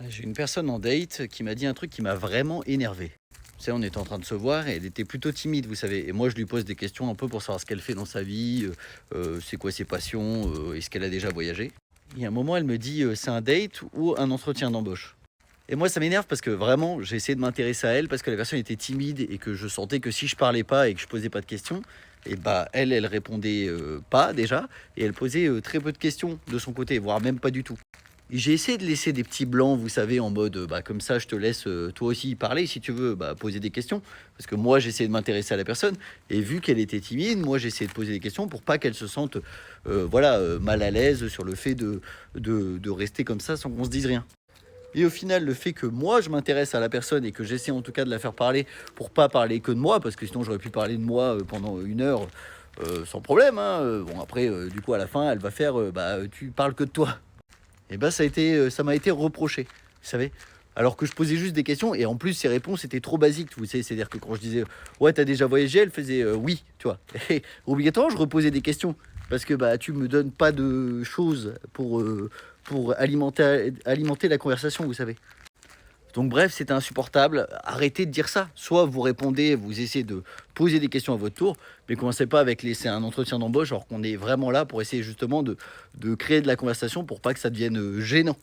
J'ai une personne en date qui m'a dit un truc qui m'a vraiment énervé. Tu sais, on était en train de se voir et elle était plutôt timide, vous savez. Et moi, je lui pose des questions un peu pour savoir ce qu'elle fait dans sa vie, c'est quoi ses passions, est-ce qu'elle a déjà voyagé. Et à un moment, elle me dit c'est un date ou un entretien d'embauche. Et moi, ça m'énerve parce que vraiment, j'ai essayé de m'intéresser à elle parce que la personne était timide et que je sentais que si je parlais pas et que je posais pas de questions, et bah elle répondait pas déjà et elle posait très peu de questions de son côté, voire même pas du tout. Et j'ai essayé de laisser des petits blancs, vous savez, en mode, bah, comme ça, je te laisse toi aussi parler si tu veux, bah, poser des questions. Parce que moi, j'ai essayé de m'intéresser à la personne. Et vu qu'elle était timide, moi, j'ai essayé de poser des questions pour pas qu'elle se sente voilà, mal à l'aise sur le fait de rester comme ça sans qu'on se dise rien. Et au final, le fait que moi, je m'intéresse à la personne et que j'essaie en tout cas de la faire parler pour pas parler que de moi, parce que sinon, j'aurais pu parler de moi pendant une heure sans problème. Hein. Bon, après, du coup, à la fin, elle va faire bah, tu parles que de toi. Et bah, ça m'a été reproché, vous savez? Alors que je posais juste des questions et en plus ses réponses étaient trop basiques, vous savez? C'est-à-dire que quand je disais: «Ouais, t'as déjà voyagé?» elle faisait: «Oui», tu vois? Et obligatoirement, je reposais des questions parce que, bah, tu me donnes pas de choses pour alimenter la conversation, vous savez? Donc bref, c'était insupportable. Arrêtez de dire ça. Soit vous répondez, vous essayez de poser des questions à votre tour, mais commencez pas avec laisser un entretien d'embauche alors qu'on est vraiment là pour essayer justement de créer de la conversation pour pas que ça devienne gênant.